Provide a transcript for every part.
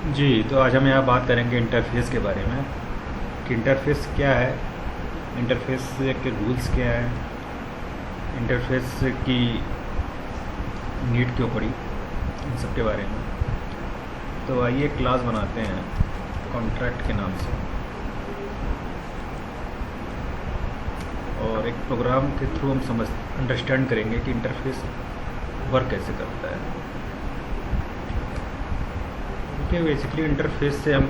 जी, तो आज हम यहाँ बात करेंगे इंटरफ़ेस के बारे में कि इंटरफ़ेस क्या है, इंटरफ़ेस के रूल्स क्या हैं, इंटरफ़ेस की नीड क्यों पड़ी, इन सब के बारे में। तो आइए क्लास बनाते हैं कॉन्ट्रैक्ट के नाम से और एक प्रोग्राम के थ्रू हम अंडरस्टैंड करेंगे कि इंटरफ़ेस वर्क कैसे करता है। देखिए, बेसिकली इंटरफ़ेस से हम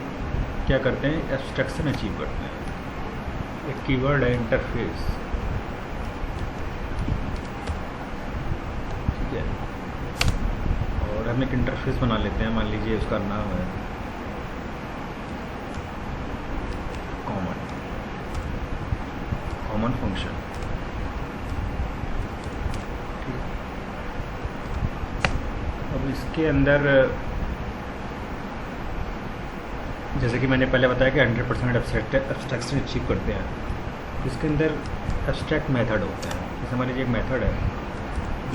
क्या करते हैं, एब्स्ट्रैक्शन अचीव करते हैं। एक कीवर्ड है इंटरफ़ेस, ठीक है। और हम एक इंटरफ़ेस बना लेते हैं, मान लीजिए उसका नाम है कॉमन फंक्शन। अब इसके अंदर जैसे कि मैंने पहले बताया कि 100% एब्स्ट्रैक्शन अचीव करते हैं। इसके अंदर एब्स्ट्रैक्ट मेथड होते हैं। जैसे मान लीजिए एक मेथड है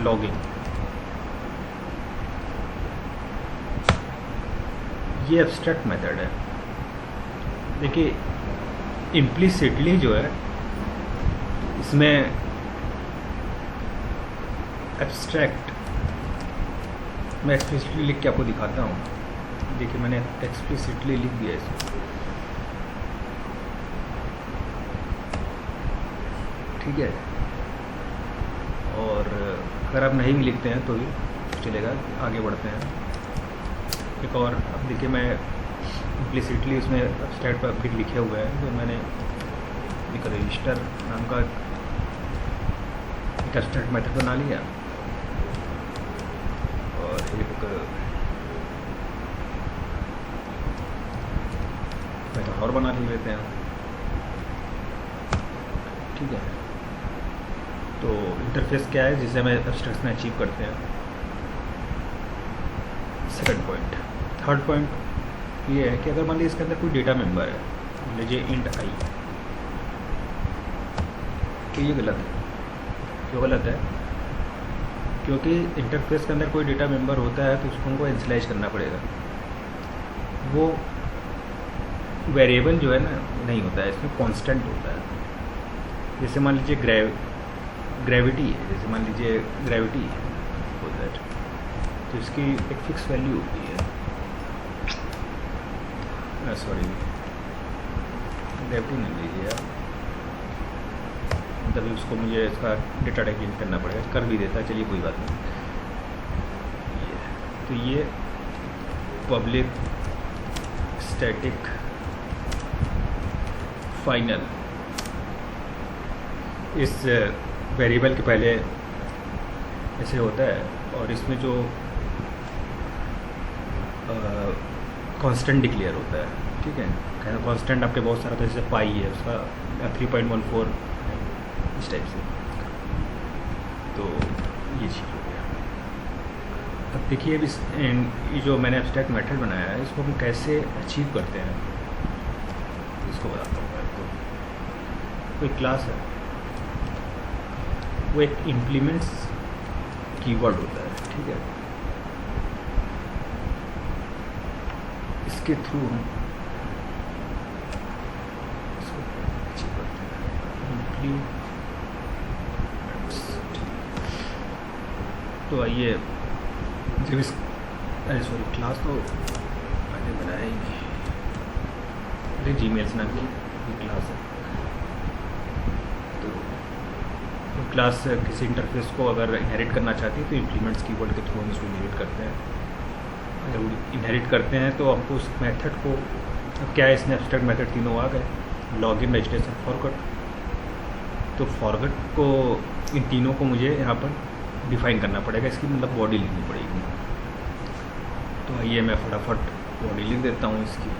लॉगिन, ये एब्स्ट्रैक्ट मेथड है। देखिए, इम्प्लिसिटली जो है इसमें एब्स्ट्रैक्ट, मैं एक्सप्लिसिटली लिख के आपको दिखाता हूँ। देखिए, मैंने एक्सप्लिसिटली लिख दिया इसको, ठीक है। और अगर आप नहीं भी लिखते हैं तो भी चलेगा, आगे बढ़ते हैं। एक और, अब देखिए मैं इम्प्लिसिटली उसमें एब्स्ट्रैक्ट पर फिर लिखे हुए हैं, तो मैंने एक रजिस्टर नाम का एक एब्स्ट्रैक्ट मेथड बना लिया और एक मेथड और बना लेते हैं, ठीक है। तो इंटरफेस क्या है जिसे हम एब्स्ट्रैक्शन अचीव करते हैं। Second point. थर्ड पॉइंट ये है कि अगर मान लीजिए इसके अंदर कोई डेटा मेंबर है, मान लीजिए इंट आई, तो ये गलत है। क्यों गलत है? क्योंकि इंटरफेस के अंदर कोई डेटा मेंबर होता है तो उसको उनको इनिशियलाइज करना पड़ेगा। वो वेरिएबल जो है ना नहीं होता है, इसमें कांस्टेंट होता है। जैसे मान लीजिए ग्रेविटी है, जैसे मान लीजिए ग्रेविटी है तो इसकी एक फिक्स वैल्यू होती है। सॉरी, ग्रेविटी नहीं लीजिए आप, तभी उसको मुझे इसका डेटा टाइप चेंज करना पड़ेगा, कर भी देता है, चलिए कोई बात नहीं। तो ये पब्लिक स्टैटिक फाइनल, इस वेरिएबल के पहले ऐसे होता है और इसमें जो कांस्टेंट डिक्लेयर होता है, ठीक है। कांस्टेंट आपके बहुत सारा, जैसे पाई है उसका 3.14 इस टाइप से। तो ये चीज़ हो गया। अब देखिए, अब ये जो मैंने एब्स्ट्रैक्ट मेथड बनाया है इसको हम कैसे अचीव करते हैं इसको बताता हूँ आपको। कोई क्लास है, वो एक इम्प्लीमेंट्स कीवर्ड होता है, ठीक है। इसके थ्रू हम इसको अचीव करते हैं। तो आइए, जब इस सॉरी क्लास तो मैंने बनाया ही नहीं, अरे जीमेल से नाम की क्लास है। तो क्लास किसी इंटरफेस को अगर इनहेरिट करना चाहती है तो इम्प्लीमेंट्स कीवर्ड के थ्रू हम इसको इनहेरिट करते हैं। जब इनहेरिट करते हैं तो हमको उस मेथड को, अब क्या है इसमें एब्स्ट्रैक्ट मेथड तीनों आ गए, लॉगिन, रजिस्ट्रेशन, फॉरगेट। तो फॉरगेट को, इन तीनों को मुझे यहाँ पर डिफाइन करना पड़ेगा, इसकी मतलब बॉडी लिखनी पड़ेगी। तो आइए मैं फटाफट बॉडी लिख देता हूँ इसकी।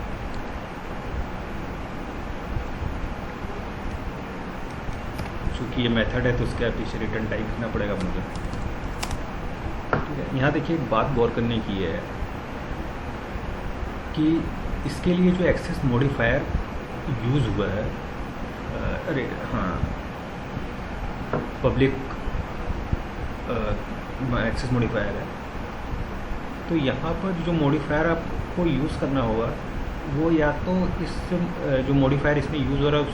चूँकि ये मेथड है तो उसके पीछे रिटर्न टाइप लिखना पड़ेगा मुझे, ठीक है। यहाँ देखिए, एक बात गौर करने की है कि इसके लिए जो एक्सेस मॉडिफायर यूज़ हुआ है, अरे हाँ, पब्लिक एक्सेस मॉडिफायर है। तो यहाँ पर जो मॉडिफायर आप आपको यूज़ करना होगा वो या तो इस जो मॉडिफायर इसमें यूज़ हो रहा है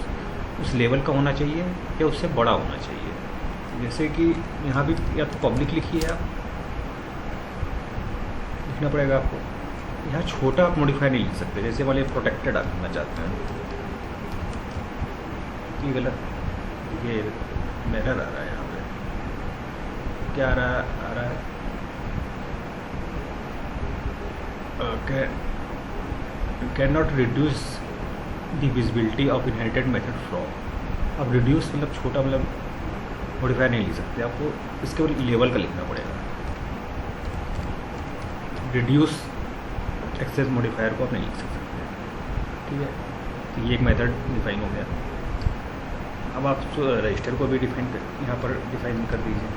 उस लेवल का होना चाहिए या उससे बड़ा होना चाहिए। जैसे कि यहाँ भी या तो पब्लिक लिखिए, आप लिखना पड़ेगा आपको। यहाँ छोटा आप मॉडिफायर नहीं लिख सकते, जैसे वाले प्रोटेक्टेड आप लिखना चाहते हैं, ये गलत, ये एरर आ रहा है यहाँ पे। क्या आ रहा है can not reduce the visibility of inherited method from. अब रिड्यूस मतलब छोटा, मतलब मॉडिफायर नहीं लिख सकते, आपको इसके लेवल का लिखना पड़ेगा। रिड्यूस एक्सेस मॉडिफायर को आप नहीं लिख सकते, ठीक है। तो ये एक मेथड डिफाइन हो गया। अब आप रजिस्टर को भी डिफाइन कर यहाँ पर डिफाइन कर दीजिए।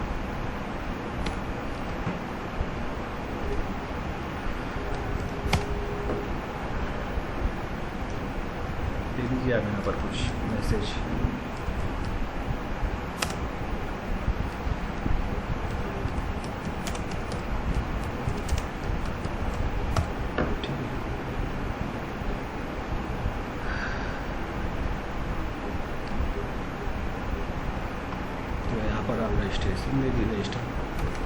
दे दीजिए आप यहाँ पर कुछ मैसेज, पर आप रजिस्ट्रेशन दे दीजिए, रजिस्टर दे दीजिए।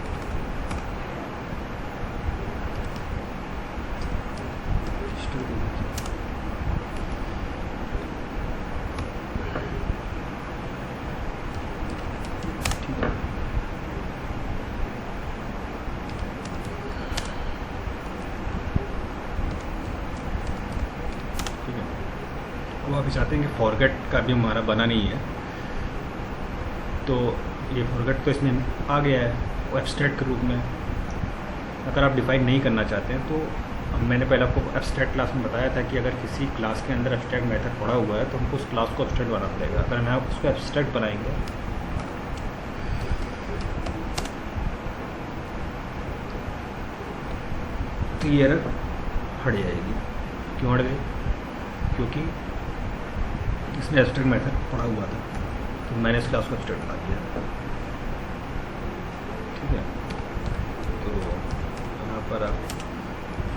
ठीक है, ठीक है। अब आप चाहते हैं कि फॉरगेट का भी हमारा बना नहीं है, तो ये फॉरगेट तो इसमें आ गया है वो एब्स्ट्रैक्ट के रूप में। अगर आप डिफाइन नहीं करना चाहते हैं तो मैंने पहले आपको एब्स्ट्रैक्ट क्लास में बताया था कि अगर किसी क्लास के अंदर एब्स्ट्रैक्ट मेथड पड़ा हुआ है तो हमको उस क्लास को एब्स्ट्रैक्ट बनाना पड़ेगा। अगर हम उसको एब्स्ट्रैक्ट बनाएंगे तो ये एरर हट जाएगी। क्यों हट गई? क्योंकि इसमें एब्स्ट्रैक्ट मेथड पड़ा हुआ था, तो मैंने इस क्लास को एब्स्ट्रैक्ट बना दिया, ठीक है। तो यहाँ पर आप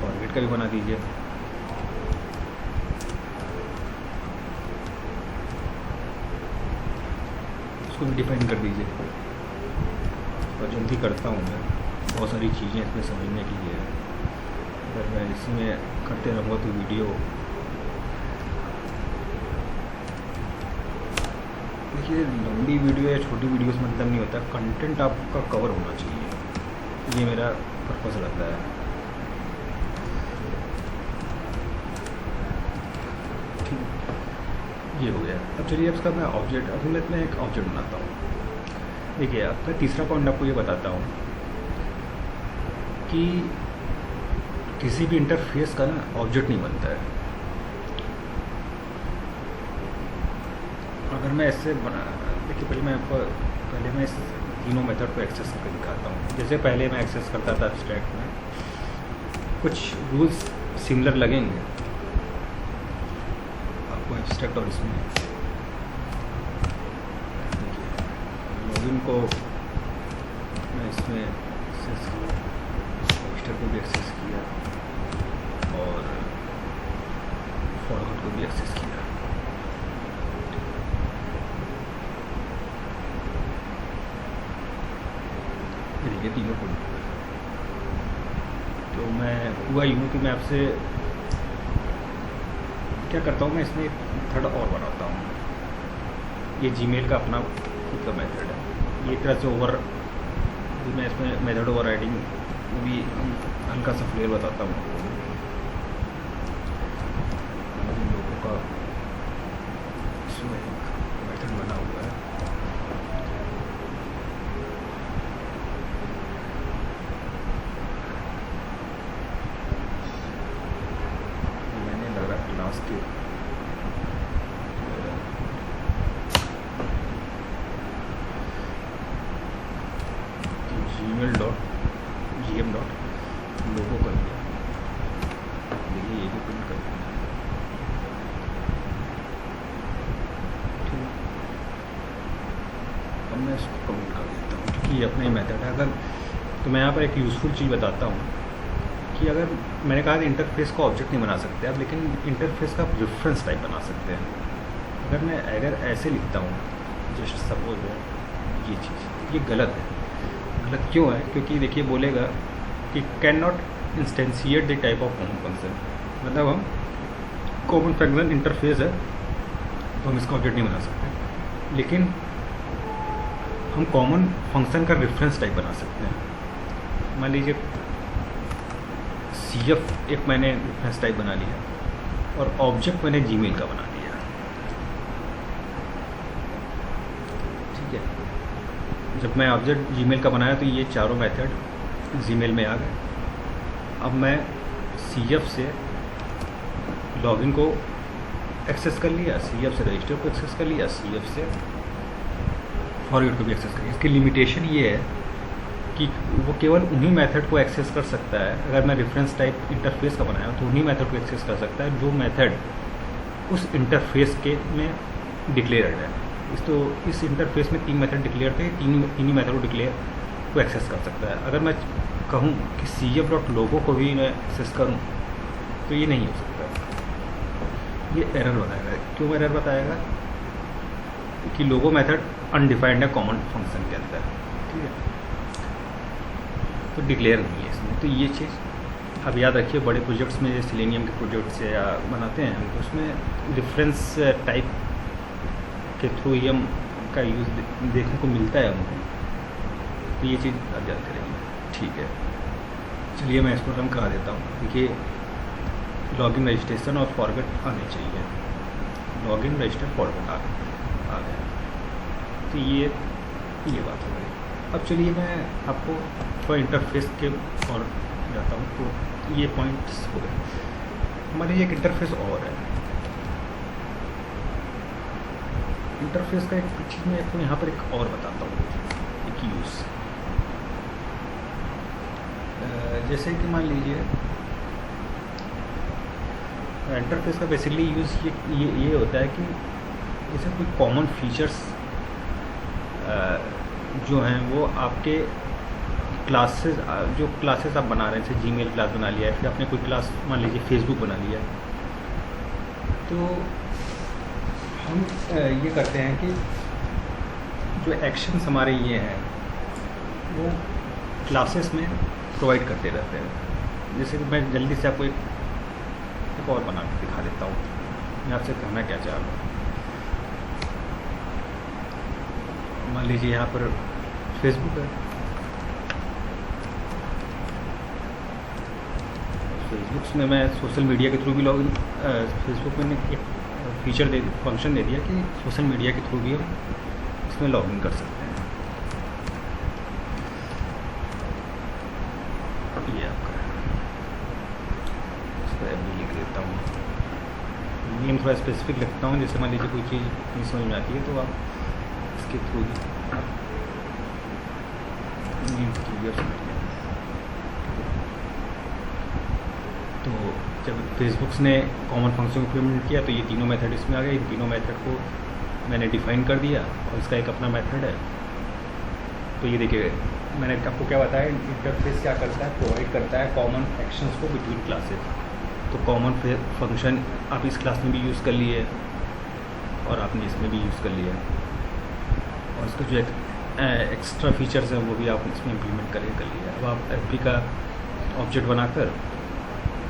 फॉरगेट का भी बना दीजिए। उसको भी डिफाइन कर दीजिए। और जल्दी करता हूँ मैं, बहुत सारी चीज़ें इसमें समझने के लिए। अगर मैं इसमें करते रहूँगा तो वीडियो, देखिए लंबी वीडियो या छोटी वीडियो से मतलब नहीं होता, कंटेंट आपका कवर होना चाहिए, ये मेरा पर्पज़ रहता है। ठीक, ये हो गया। अब चलिए अब इसका मैं ऑब्जेक्ट, अभी मैं एक ऑब्जेक्ट बनाता हूँ। देखिए अब मैं तीसरा पॉइंट आपको ये बताता हूँ कि किसी भी इंटरफेस का ना ऑब्जेक्ट नहीं बनता है। अगर मैं ऐसे बना, देखिए पहले मैं इस तीनों मेथड को एक्सेस करके दिखाता हूँ। जैसे पहले मैं एक्सेस करता था एब्स्ट्रैक्ट में, कुछ रूल्स सिमिलर लगेंगे आपको एब्स्ट्रैक्ट और इसमें। लॉगिन को मैं इसमें एक्सेस किया, रजिस्टर को भी एक्सेस किया और फॉरवर्ड को भी एक्सेस किया। ये तीनों को, तो मैं हुआ यूँ कि मैं आपसे क्या करता हूँ, मैं इसमें एक मेथड और बनाता हूँ। ये जीमेल का अपना खुद का मेथड है। ये तरह से मैं इसमें मेथड ओवर राइडिंग भी हल्का सा फ्लेवर बताता हूँ लोगों का। इसमें एक मेथड बना हुआ है, क्लास के gmail.gm लोगो कर दिया। देखिए ये भी प्रिंट कर दिया, ठीक है। अब मैं इसको कमेंट कर देता हूँ क्योंकि ये अपना ही मेथड है। अगर तो मैं यहाँ पर एक यूज़फुल चीज़ बताता हूँ कि अगर मैंने कहा कि इंटरफेस को ऑब्जेक्ट नहीं बना सकते आप, लेकिन इंटरफेस का रेफरेंस टाइप बना सकते हैं। अगर ऐसे लिखता हूँ, जस्ट सपोज ये चीज़, ये गलत है। गलत क्यों है? क्योंकि देखिए बोलेगा कि can not instantiate the type of common function, मतलब हम कॉमन फंक्शन इंटरफेस है तो हम इसका ऑब्जेक्ट नहीं बना सकते, लेकिन हम कॉमन फंक्शन का रेफरेंस टाइप बना सकते हैं। मान लीजिए CF एक मैंने रेफरेंस टाइप बना लिया और ऑब्जेक्ट मैंने जीमेल का बना लिया, ठीक है। जब मैं ऑब्जेक्ट जीमेल का बनाया तो ये चारों मेथड जीमेल में आ गए। अब मैं CF से लॉगिन को एक्सेस कर लिया, CF से रजिस्टर को एक्सेस कर लिया, CF से फॉरवर्ड को भी एक्सेस कर लिया। इसकी लिमिटेशन ये है कि वो केवल उन्हीं मेथड को एक्सेस कर सकता है। अगर मैं रेफरेंस टाइप इंटरफेस का बनाया तो उन्हीं मेथड को एक्सेस कर सकता है जो मेथड उस इंटरफेस के में डिक्लेयर्ड है। इस इंटरफेस में 3 मेथड डिक्लेयर थे, तीन ही मेथड को एक्सेस कर सकता है। अगर मैं कहूँ कि CF.logo को भी मैं एक्सेस करूँ तो ये नहीं हो सकता, ये एरर बताएगा। क्यों एरर बताएगा? कि लोगो मेथड अनडिफाइंड है कॉमन फंक्शन के अंदर, ठीक है, तो डिक्लेयर नहीं है इसमें। तो ये चीज़ अब याद रखिए, बड़े प्रोजेक्ट्स में जैसे सेलेनियम के प्रोजेक्ट्स या बनाते हैं हम, तो उसमें रेफरेंस टाइप के थ्रू ही हम का यूज़ देखने को मिलता है हमको, तो ये चीज़ अब याद करेंगे, ठीक है। चलिए मैं इसको रन करा देता हूँ। देखिए लॉगिन रजिस्ट्रेशन और फॉरगेट आने चाहिए, लॉगिन रजिस्टर फॉरगेट आ गया, तो ये बात हो गई। अब चलिए मैं आपको थोड़ा इंटरफेस के और जाता हूँ, तो ये पॉइंट्स हो गए। हमारे एक इंटरफेस और है। इंटरफेस का एक चीज़ मैं आपको यहाँ पर एक और बताता हूँ, एक यूज़। जैसे कि मान लीजिए इंटरफेस का बेसिकली यूज़ ये होता है कि जैसे कोई कॉमन फीचर्स जो हैं वो आपके क्लासेस, जो क्लासेस आप बना रहे हैं, जैसे जीमेल क्लास बना लिया है, फिर आपने कोई क्लास मान लीजिए फेसबुक बना लिया है, तो हम ये करते हैं कि जो एक्शंस हमारे ये हैं वो क्लासेस में प्रोवाइड करते रहते हैं। जैसे कि मैं जल्दी से आपको एक और बना के दिखा देता हूँ, मैं आपसे कहना क्या चाह रहा हूँ। मान लीजिए यहाँ पर फेसबुक है, फेसबुक में मैं सोशल मीडिया के थ्रू भी लॉगिन, फेसबुक में एक फीचर फंक्शन दे दिया कि सोशल मीडिया के थ्रू भी हम इसमें लॉगिन कर सकते हैं। ये आपका इसको एमबी लिख देता हूँ, नेम थोड़ा स्पेसिफिक लिखता हूँ। जैसे मान लीजिए कोई चीज़ नहीं समझ में आती है तो आप इसके थ्रू तो जब फेसबुक ने कॉमन फंक्शन को इम्प्लीमेंट किया तो ये तीनों मेथड इसमें आ गए। इन तीनों मेथड को मैंने डिफाइन कर दिया और इसका एक अपना मेथड है। तो ये देखिए मैंने आपको क्या बताया, इंटरफेस क्या करता है, प्रोवाइड करता है कॉमन एक्शंस को बिटवीन क्लासेस। तो कॉमन फंक्शन आप इस क्लास में भी यूज़ कर लिए और आपने इसमें भी यूज़ कर लिया, और इसका जो एक्स्ट्रा फीचर्स हैं वो भी आप इसमें इम्प्लीमेंट कर लिया। अब आप एफबी का ऑब्जेक्ट बनाकर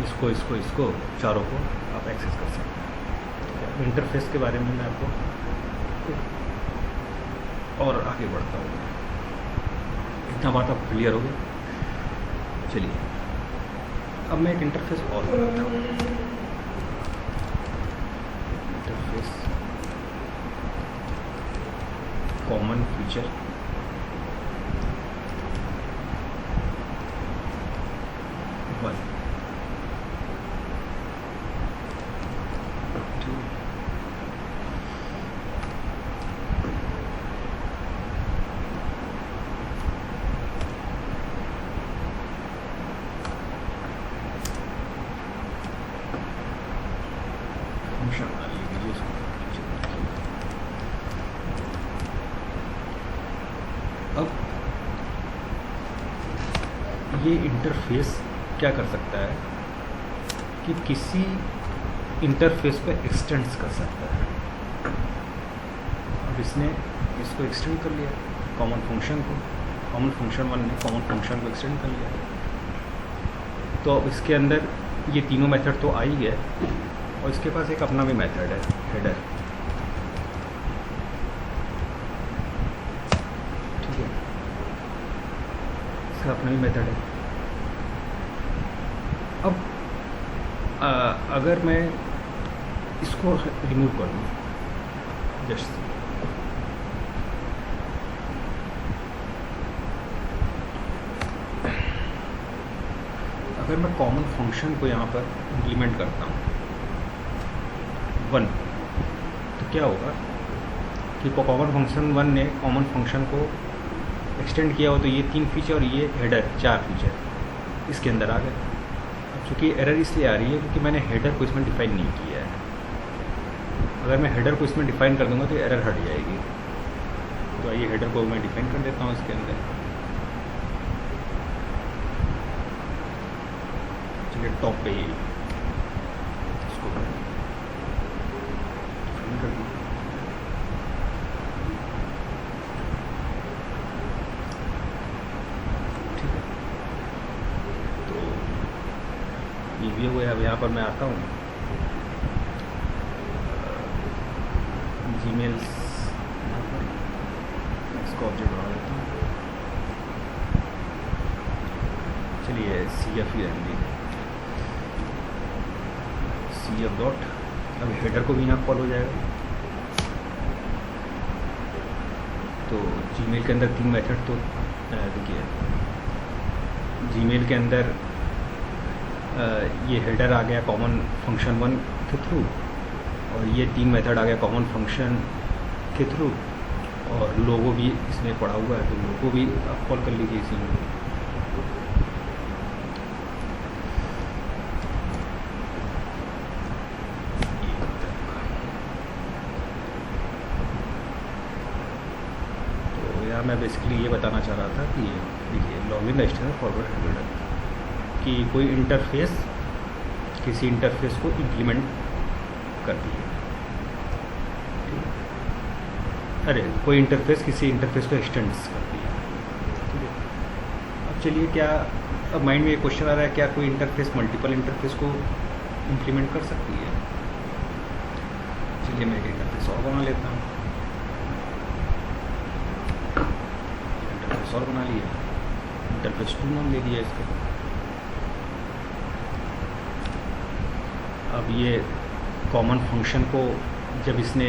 इसको चारों को आप एक्सेस कर सकते हैं। इंटरफेस के बारे में मैं आपको और आगे बढ़ता हूँ, इतना बात आपको क्लियर हो गया। चलिए अब मैं एक इंटरफेस और बनाता हूँ। इंटरफेस कॉमन फीचर वन, अब ये इंटरफेस क्या कर सकता है कि किसी इंटरफेस पे एक्सटेंड्स कर सकता है। अब इसने इसको एक्सटेंड कर लिया कॉमन फंक्शन को, कॉमन फंक्शन 1 ने कॉमन फंक्शन को एक्सटेंड कर लिया। तो अब इसके अंदर ये तीनों मेथड तो आ ही गए और इसके पास एक अपना भी मेथड है हेडर, ठीक है, इसका अपना भी मेथड है। अब अगर मैं इसको रिमूव कर दूँ जस्ट, अगर मैं कॉमन फंक्शन को यहाँ पर इम्प्लीमेंट करता हूँ 1, तो क्या होगा कि कॉमन फंक्शन 1 ने कॉमन फंक्शन को एक्सटेंड किया हो तो ये 3 फीचर और ये हेडर 4 फीचर इसके अंदर आ गए। अब चूँकि एरर इसलिए आ रही है क्योंकि मैंने हेडर को इसमें डिफ़ाइन नहीं किया है। अगर मैं हेडर को इसमें डिफ़ाइन कर दूंगा तो एरर हट जाएगी। तो आइए हेडर को मैं डिफ़ाइन कर देता हूँ इसके अंदर। चलिए टॉप पे ही इसको डिफ़ाइन कर दूँ। ठीक है, तो ये भी हो गया। अब यहाँ पर मैं आता हूँ जीमेल, इसको ऑब्जेक्ट बना देता हूँ। चलिए CF ही रहेंगे, CF डॉट। अब हेडर को भी यहाँ कॉल हो जाएगा। तो जीमेल के अंदर 3 मेथड तो देखिए, जीमेल के अंदर ये हेडर आ गया कॉमन फंक्शन 1 के थ्रू और ये 3 मेथड आ गया कॉमन फंक्शन के थ्रू और लोगो भी इसमें पड़ा हुआ है, तो लोगो भी आप कॉल कर लीजिए इसी में। तो यहाँ मैं बेसिकली ये बताना चाह रहा था कि देखिए लॉगिन रजिस्टर फॉरवर्ड हेडर कि कोई इंटरफेस किसी इंटरफेस को इम्प्लीमेंट करती है, अरे कोई इंटरफेस किसी इंटरफेस को एक्सटेंड्स करती है, ठीक है। अब चलिए क्या, अब माइंड में ये क्वेश्चन आ रहा है क्या कोई इंटरफेस मल्टीपल इंटरफेस को इम्प्लीमेंट कर सकती है? चलिए मैं एक इंटरफेस और बना लेता हूँ। इंटरफेस और बना लिया, इंटरफेस 2 नाम दे दिया इसका। अब ये कॉमन फंक्शन को जब इसने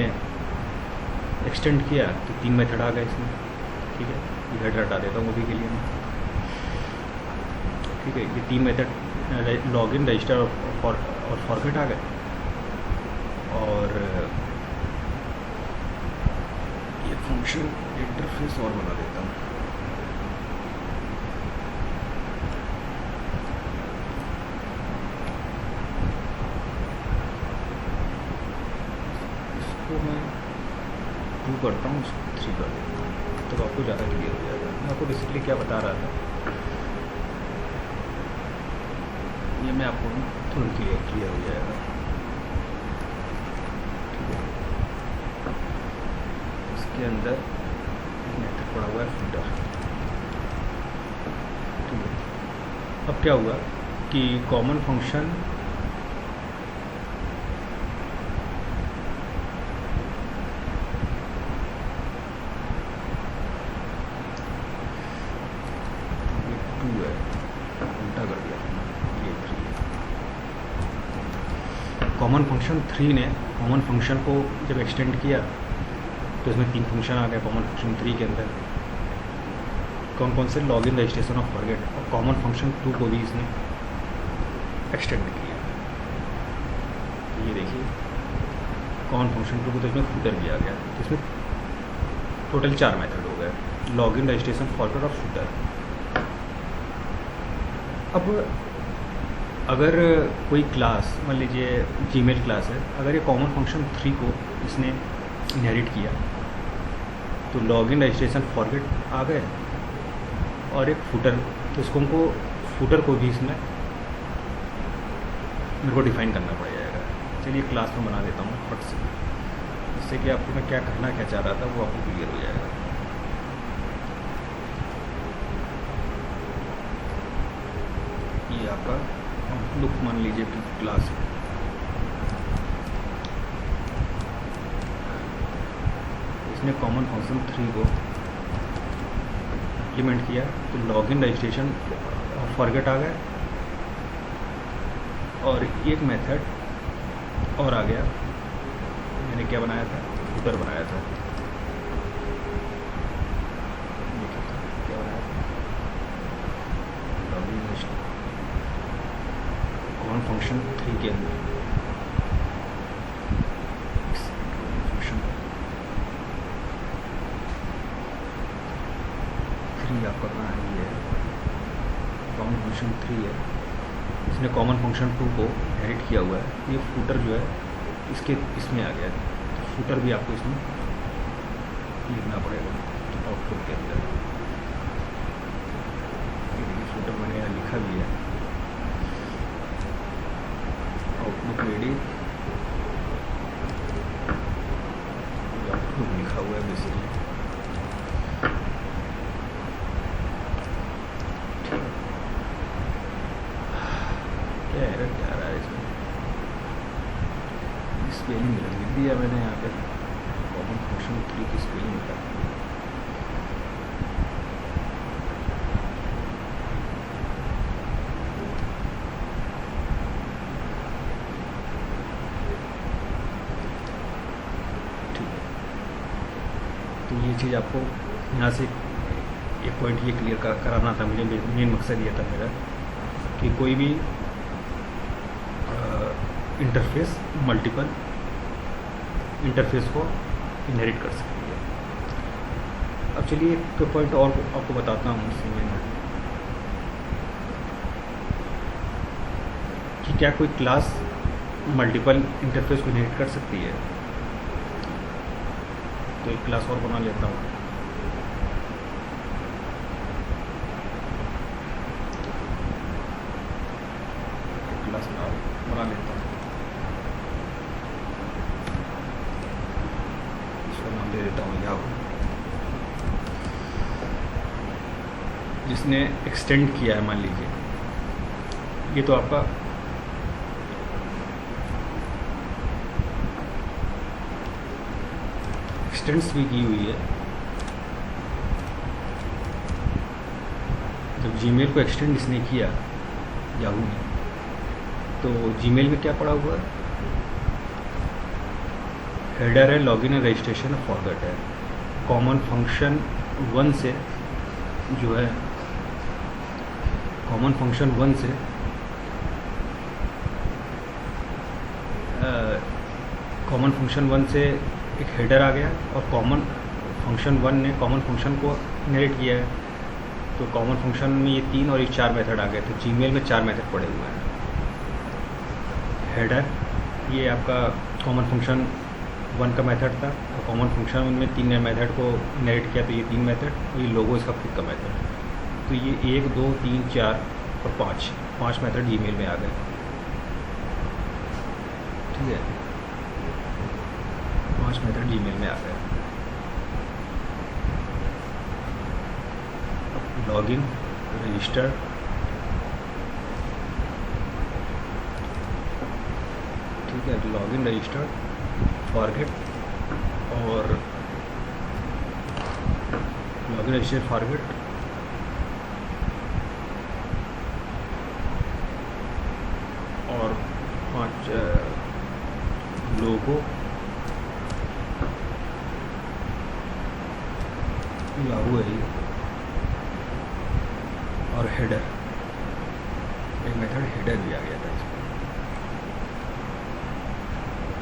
एक्सटेंड किया तो 3 मेथड आ गए इसमें, ठीक है। ये हेडर हटा देता हूँ अभी के लिए मैं, ठीक है। ये 3 मेथड लॉगिन, रजिस्टर और फॉरगेट आ गए और ये फंक्शन इंटरफेस और बना देता हूँ। इसको मैं 2 करता हूँ, उसको 3 कर देता हूँ, तो आपको ज़्यादा क्लियर हो जाएगा। मैं आपको बेसिकली क्या बता रहा था ये मैं आपको थोड़ा क्लियर हो जाएगा, ठीक है। इसके अंदर मेथड पड़ा हुआ है फुटर, ठीक है। अब क्या हुआ कि कॉमन फंक्शन कॉमन फंक्शन 3 ने कॉमन फंक्शन को जब एक्सटेंड किया तो इसमें 3 फंक्शन आ गए कॉमन फंक्शन 3 के अंदर। कौन कौन से? लॉगिन, रजिस्ट्रेशन और फॉरगेट। और कॉमन फंक्शन 2 को भी इसने एक्सटेंड किया। ये देखिए कॉमन फंक्शन 2 को तो इसमें फुटर भी आ गया, तो इसमें टोटल 4 मेथड हो गए, लॉगिन, रजिस्ट्रेशन, फॉरगेट और फुटर। अब अगर कोई क्लास, मान लीजिए जीमेल क्लास है, अगर ये कॉमन फंक्शन 3 को इसने इनहेरिट किया तो लॉगिन, रजिस्ट्रेशन, फॉरगेट आ गए और एक फुटर, तो इसको हमको फुटर को भी इसमें मेरे को डिफ़ाइन करना पड़ जाएगा। चलिए क्लास में बना देता हूँ फट से, जिससे कि आपको मैं क्या करना क्या चाह रहा था वो आपको क्लियर हो जाएगा। ये आपका आउटलुक मान लीजिए कि क्लास है। इसने कॉमन फंक्शन 3 को इम्प्लीमेंट किया तो लॉगिन रजिस्ट्रेशन फॉरगेट आ गया, और एक मेथड और आ गया। मैंने क्या बनाया था, फुटर बनाया था। क्या बनाया था, लॉगिन कॉमन फंक्शन 3 के अंदर फंक्शन 3 आपका कहाँ है, ये कॉमन फंक्शन 3 है। इसने कॉमन फंक्शन 2 को इनहेरिट किया हुआ है। ये फुटर जो है इसमें आ गया है, तो फुटर भी आपको इसमें लिखना पड़ेगा आउटपुट के अंदर। फुटर मैंने यहाँ लिखा भी है, आउटलुक रेडी आउटलुक लिखा हुआ है बेसिकली। क्या एरर क्या आ रहा है इसमें, स्पेलिंग लिख दिया मैंने यहाँ पे, कॉमन फंक्शन 3 की स्पेलिंग लिखा। तो ये चीज़ आपको यहाँ से एक पॉइंट ये क्लियर कराना था मुझे। मेन मकसद ये था मेरा कि कोई भी इंटरफेस मल्टीपल इंटरफेस को इनहेरिट कर सकती है। अब चलिए एक पॉइंट और आपको बताता हूँ इसमें कि क्या कोई क्लास मल्टीपल इंटरफेस को इनहेरिट कर सकती है। तो एक क्लास और बना लेता हूँ। क्लास बना लेता हूँ, इसका नाम दे देता हूँ याहू, जिसने एक्सटेंड किया है। मान लीजिए ये तो आपका एक्सटेंड्स भी की हुई है। जब जीमेल को एक्सटेंड इसने किया याहू ने, तो जीमेल में क्या पड़ा हुआ है, हेडर है, लॉगिन है, रजिस्ट्रेशन है, फॉरगेट है। कॉमन फंक्शन 1 से जो है, कॉमन फंक्शन 1 से कॉमन फंक्शन 1 से एक हेडर आ गया, और कॉमन फंक्शन 1 ने कॉमन फंक्शन को इनहेरिट किया है। तो कॉमन फंक्शन में ये 3 और ये 4 मेथड आ गए। तो जीमेल में 4 मेथड पड़े हुए हैं। हेडर ये आपका कॉमन फंक्शन 1 का मेथड था, और कॉमन फंक्शन में 3 मेथड को इनहेरिट किया, तो ये 3 मेथड, ये लोगो इसका खुद का मेथड। तो ये 1 2 3 4 और 5 मेथड जीमेल में आ गए। ठीक है, 5 मेथड जीमेल में आ गए। लॉगिन, रजिस्टर, ठीक है, लॉगिन, रजिस्टर, फॉरगेट और लॉगिन, रजिस्टर, फॉरगेट और 5 लोगो, याहू है और हेडर। एक मेथड हेडर भी आ गया था इसमें।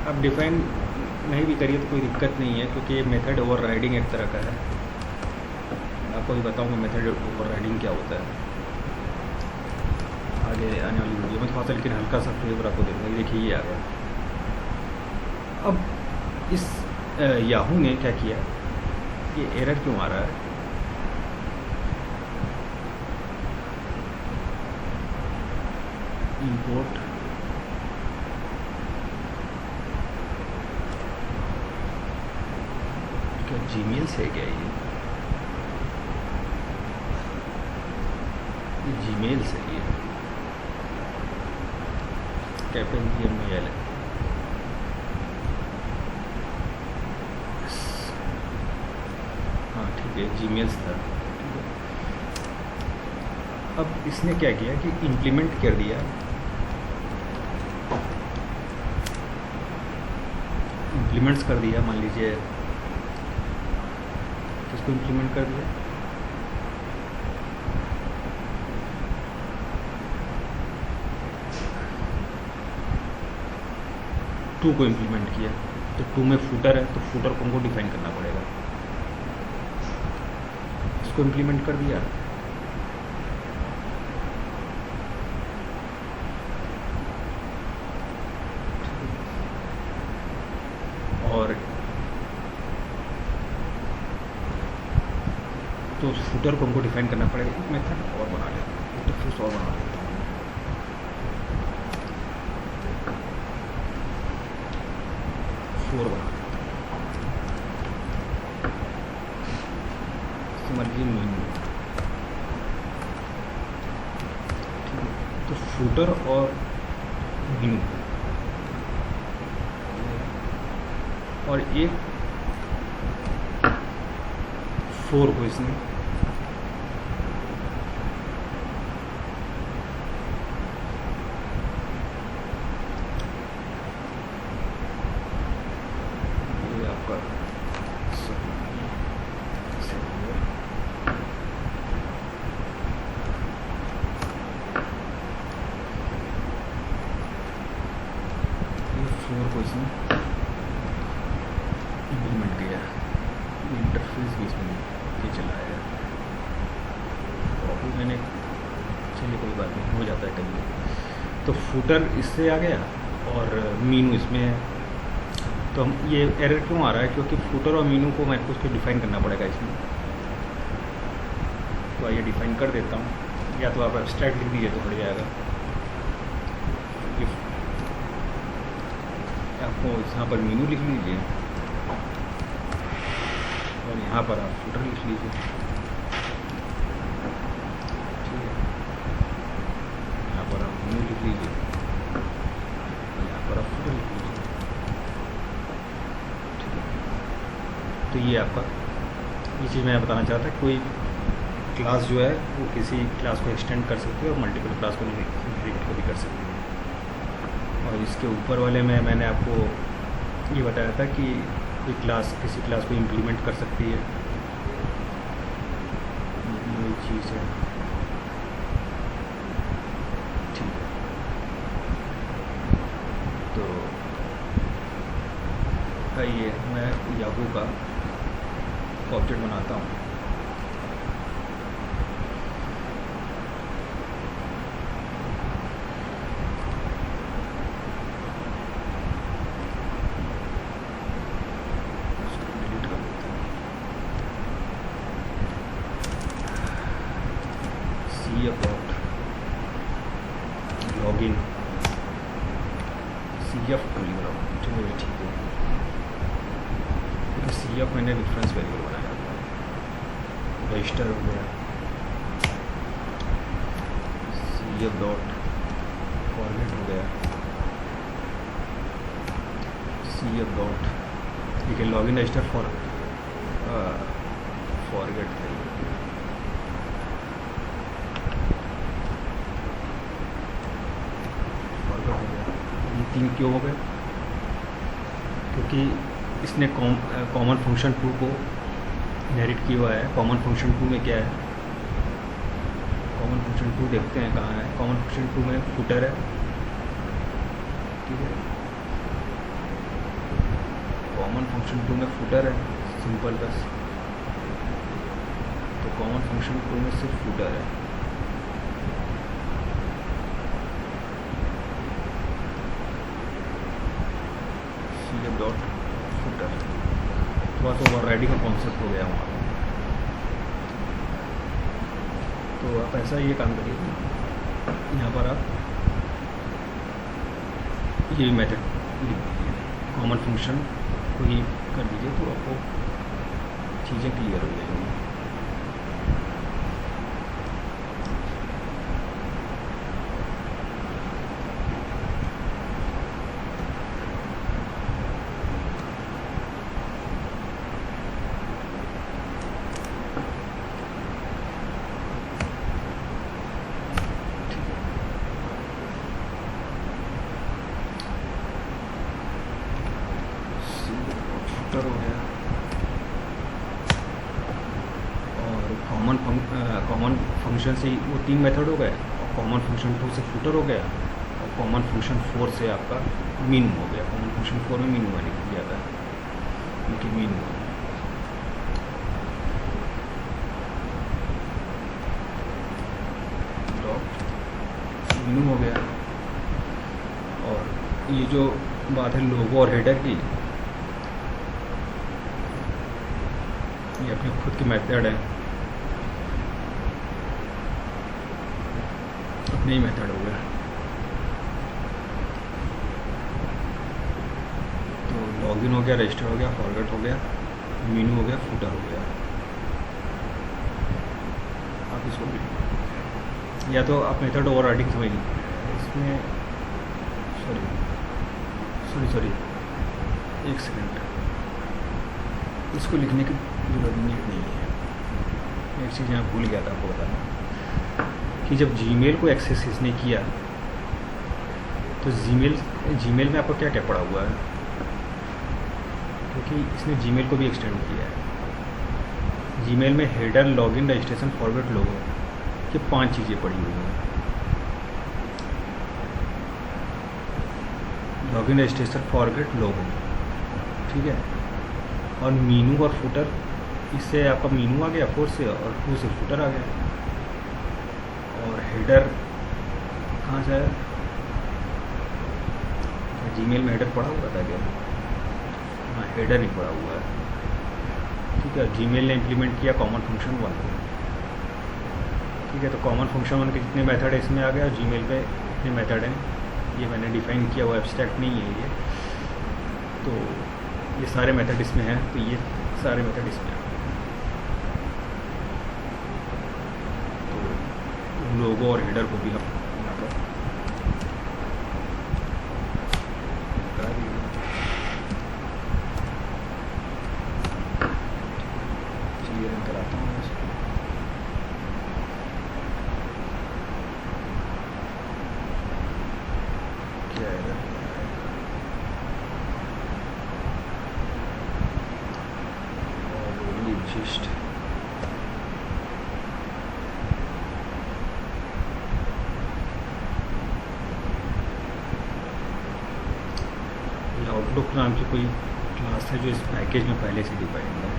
अब डिफाइन नहीं भी करिए तो कोई दिक्कत नहीं है, क्योंकि ये मेथड ओवरराइडिंग एक तरह का है। आपको भी बताऊंगा मेथड ओवरराइडिंग क्या होता है आगे आने वाली वीडियो में थोड़ा सा, लेकिन हल्का सा फ्लेवर आपको देखना। ये देखिए ये आ गया। अब इस याहू ने क्या किया, ये एरर क्यों आ रहा है, इंपोर्ट तो जीमेल से क्या ये जीमेल से ही है, KPMGMEL है। हाँ ठीक है, जीमेल्स था। अब इसने क्या किया कि इम्प्लीमेंट कर दिया, इम्प्लीमेंट्स कर दिया, मान लीजिए किसको इम्प्लीमेंट कर दिया, टू को इम्प्लीमेंट किया। तो टू में फूटर है, तो फूटर को हमको डिफाइन करना पड़ेगा। इसको इम्प्लीमेंट कर दिया, और तो उस फूटर को हमको डिफाइन करना पड़ेगा। एक मेथड और बना लेते हैं, इंटरफेस और बना लेते हैं। फोर बना समझिए मीनू, ठीक है। तो फूटर और मीनू और एक फोर को इसने ये आपका ये फोर को इसने इम्प्लीमेंट किया, इंटरफेस भी इसमें ये चलाया। और मैंने, चलिए कोई बात नहीं, हो जाता है कभी। तो फूटर इससे आ गया और मीनू इसमें है। तो हम ये एरर क्यों आ रहा है, क्योंकि फूटर और मीनू को मेरे को उसको डिफ़ाइन करना पड़ेगा इसमें। तो आइए डिफ़ाइन कर देता हूँ, या तो आप एब्स्ट्रैक्ट लिख दीजिए तो बढ़ जाएगा। आपको यहाँ पर मीनू लिख लीजिए और यहाँ पर आप फूटर लिख लीजिए, ठीक है। यहाँ पर आप मीनू लिख लीजिए, यहाँ पर आप फूटर लिख लीजिए, ठीक है। तो ये आपका, ये चीज़ मैं बताना चाहता था। कोई क्लास जो है वो किसी क्लास को एक्सटेंड कर सकती है और मल्टीपल क्लास को इनहेरिट को भी कर सकती है। और इसके ऊपर वाले में मैंने आपको ये बताया था कि कोई क्लास किसी क्लास को इम्प्लीमेंट कर सकती है, ये चीज़ है, ठीक है। तो आइए मैं याहू का ऑब्जेक्ट बनाता हूँ। about login CF खुलेगा, चलिए ठीक है। तो CF मैंने रेफरेंस वेरिएबल बनाया, रजिस्टर हो गया, CF डॉट फॉर्मेट हो गया, CF डॉट, ठीक है, लॉगिन रजिस्टर फॉरगेट है, तीन क्यों हो गए, क्योंकि इसने कॉमन फंक्शन 2 को इनहेरिट किया हुआ है। कॉमन फंक्शन 2 में क्या है, कॉमन फंक्शन 2 देखते हैं कहाँ है। कॉमन फंक्शन 2 में फुटर है, ठीक है। कॉमन फंक्शन 2 में फुटर है, सिंपल बस। तो कॉमन फंक्शन 2 में सिर्फ फुटर है, डॉट फुटर। थोड़ा सा ओवरराइडिंग का कॉन्सेप्ट हो गया वहाँ। तो आप ऐसा ये काम करिए, यहाँ पर आप ये मेथड लिख दीजिए, कॉमन फंक्शन को ही कर दीजिए, तो आपको चीज़ें क्लियर हो जाएंगी। फुटर हो गया और कॉमन फंक्शन से वो 3 मेथड हो गए, और कॉमन फंक्शन 2 से फुटर हो गया, और कॉमन फंक्शन 4 से आपका मीन हो गया। कॉमन फंक्शन 4 में मीन हुआ लिख दिया था, क्योंकि मीन हुआ मीनू हो गया। और ये जो बात है लोगो और हेडर की, ये अपने खुद की मेथड है, अपने ही मेथड हो गया। तो लॉगिन हो गया, रजिस्टर हो गया, फॉरवर्ड हो गया, मीनू हो गया, फुटर हो गया। आप इसको भी या तो आप मेथड ओवरराइडिंग समझ लीजिए इसमें। सॉरी एक सेकंड, इसको लिखने की जरूरत नहीं है। एक चीज़ यहाँ भूल गया था आपको बताना, कि जब जीमेल को एक्सेस इसने किया तो जीमेल में आपको क्या क्या पड़ा हुआ है, क्योंकि इसने जीमेल को भी एक्सटेंड किया है। जीमेल में हेडर, लॉगिन, रजिस्ट्रेशन, फॉरवर्ड, लोगो, ये 5 चीज़ें पड़ी हुई हैं। लॉगिन, रजिस्ट्रेशन, फॉरवर्ड, लोगो, ठीक है। और मीनू और फुटर, इससे आपका मीनू आ गया 4 से, और 2 से फुटर आ गया। और हेडर कहाँ से आया? जीमेल में हेडर पड़ा हुआ था क्या? हाँ, हेडर ही पड़ा हुआ है, ठीक है। जीमेल ने इम्प्लीमेंट किया कॉमन फंक्शन 1 को, ठीक है। तो कॉमन फंक्शन 1 के जितने मेथड है इसमें आ गया, और जीमेल पे इतने मेथड हैं, ये मैंने डिफाइन किया हुआ, एब्स्ट्रैक्ट नहीं है ये। तो ये सारे मेथड इसमें हैं, तो ये सारे मेथड इसमें हैं। तो लोगो और हेडर को भी हम यहाँ पर करा दीजिए। चलिए रन कराता हूँ इसको। क्या है just आउटलुक नाम की कोई क्लास है जो इस पैकेज में पहले से डिफाइंड है।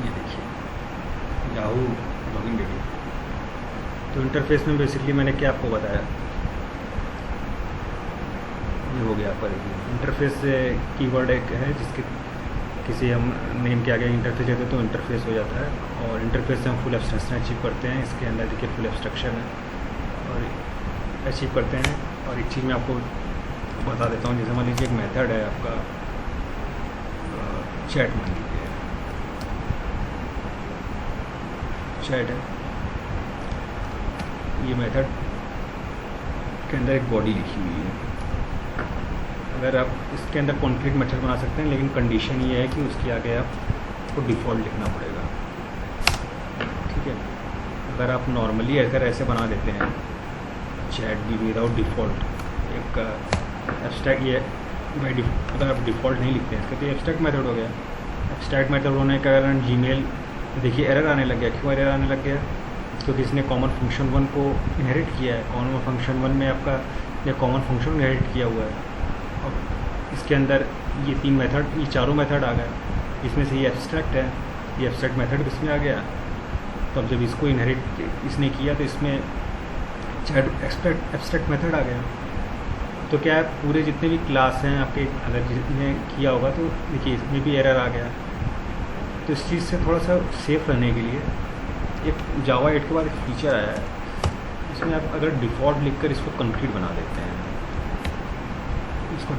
ये देखिए याहू लॉगिन रेडी। तो इंटरफेस में बेसिकली मैंने क्या आपको बताया, ये हो गया पर इंटरफेस कीवर्ड एक है जिसके किसी हम नेम के आगे इंटरफेस देते हैं तो इंटरफेस हो जाता है, और इंटरफेस से हम फुल एब्स्ट्रैक्शन अचीव करते हैं। इसके अंदर देखिए फुल एब्स्ट्रैक्शन है और अचीव करते हैं। और एक चीज़ मैं आपको बता देता हूँ, जैसे मान लीजिए एक मेथड है आपका चैट, मान लीजिए चैट है, ये मेथड के अंदर एक बॉडी लिखी हुई है। अगर आप इसके अंदर कॉन्क्रीट मेथड बना सकते हैं, लेकिन कंडीशन ये है कि उसके आगे आपको डिफ़ॉल्ट लिखना पड़ेगा, ठीक है। अगर आप नॉर्मली अगर ऐसे बना देते हैं चैट दी विदाउट डिफ़ॉल्ट, एक एब्स्ट्रैक्ट, ये बाई अगर आप डिफ़ॉल्ट नहीं लिखते हैं इसका, तो ये एब्स्ट्रैक्ट मेथड हो गया। एब्स्ट्रैक्ट मेथड होने के कारण जीमेल देखिए एरर आने लग गया। क्यों एरर आने लग गया? क्योंकि इसने कॉमन फंक्शन 1 को इनहेरिट किया है। कॉमन फंक्शन 1 में आपका ये कॉमन फंक्शन इनहेरिट किया हुआ है, और इसके अंदर ये 3 मेथड, ये चारों मेथड आ गए। इसमें से ये एब्स्ट्रैक्ट है, ये एब्स्ट्रैक्ट मेथड इसमें आ गया। तो अब जब इसको इनहेरिट इसने किया तो इसमें चैट एब्स्ट्रैक्ट मेथड आ गया। तो क्या है, पूरे जितने भी क्लास हैं आपके, अगर जिसने किया होगा तो देखिए इसमें भी एरर आ गया। तो इस चीज़ से थोड़ा सा सेफ रहने के लिए एक जावा 8 के बाद एक फीचर आया है, इसमें आप अगर डिफ़ॉल्ट लिखकर इसको कंक्रीट बना देते हैं, इसको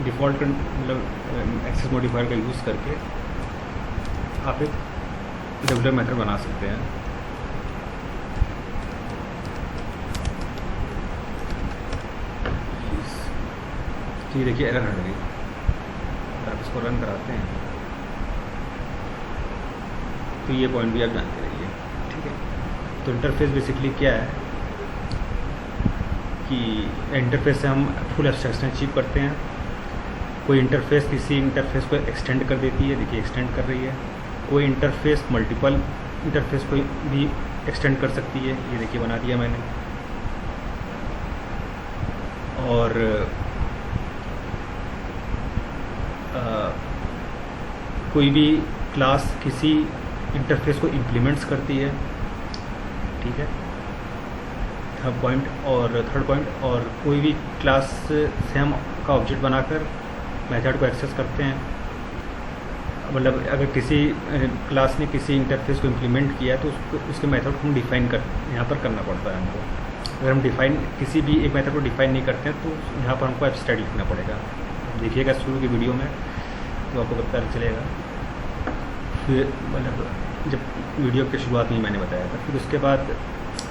डिफ़ॉल्ट मतलब एक्सेस मॉडिफायर का यूज़ करके आप एक रेगुलर मेथड बना सकते हैं। तो देखिए एरर हट गई, आप इसको रन कराते हैं तो ये पॉइंट भी आप जानते रहिए, ठीक है। तो इंटरफेस बेसिकली क्या है कि इंटरफेस से हम फुल एब्स्ट्रैक्शन अचीव करते हैं। कोई इंटरफेस किसी इंटरफेस को एक्सटेंड कर देती है, देखिए एक्सटेंड कर रही है। कोई इंटरफेस मल्टीपल इंटरफेस को भी एक्सटेंड कर सकती है, ये देखिए बना दिया मैंने। और कोई भी क्लास किसी इंटरफेस को इम्प्लीमेंट्स करती है, ठीक है, थर्ड पॉइंट। और कोई भी क्लास से हम का ऑब्जेक्ट बनाकर मेथड को एक्सेस करते हैं। मतलब अगर किसी क्लास ने किसी इंटरफेस को इम्प्लीमेंट किया है तो उसके मेथड को हम डिफ़ाइन यहाँ पर करना पड़ता है हमको। अगर हम किसी भी एक मेथड को डिफ़ाइन नहीं करते हैं तो यहाँ पर हमको एब्स्ट्रैक्ट लिखना पड़ेगा। देखिएगा शुरू की वीडियो में तो आपको पता चलेगा। फिर मतलब जब वीडियो की शुरुआत में मैंने बताया था, फिर उसके बाद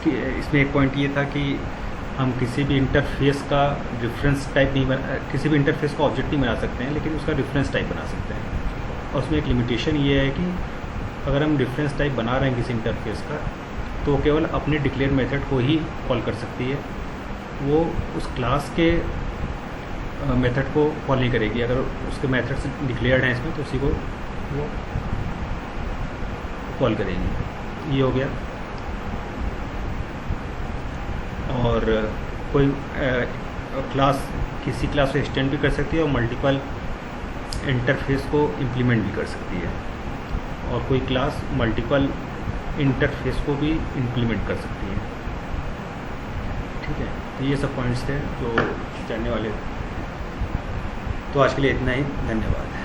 कि इसमें एक पॉइंट ये था कि हम किसी भी इंटरफेस का रेफरेंस टाइप नहीं बना, किसी भी इंटरफेस का ऑब्जेक्ट नहीं बना सकते हैं, लेकिन उसका रेफरेंस टाइप बना सकते हैं। और उसमें एक लिमिटेशन ये है कि अगर हम रेफरेंस टाइप बना रहे हैं किसी इंटरफेस का तो केवल अपने डिक्लेयर मेथड को ही कॉल कर सकती है, वो उस क्लास के मेथड को कॉल नहीं करेगी। अगर उसके मेथड्स डिक्लेयर्ड हैं इसमें तो उसी को वो कॉल करेगी। ये हो गया। और कोई क्लास किसी क्लास को एक्सटेंड भी कर सकती है और मल्टीपल इंटरफेस को इम्प्लीमेंट भी कर सकती है। और कोई क्लास मल्टीपल इंटरफेस को भी इम्प्लीमेंट कर सकती है, ठीक है। तो ये सब पॉइंट्स थे जो जानने वाले थे। तो आज के लिए इतना ही, धन्यवाद।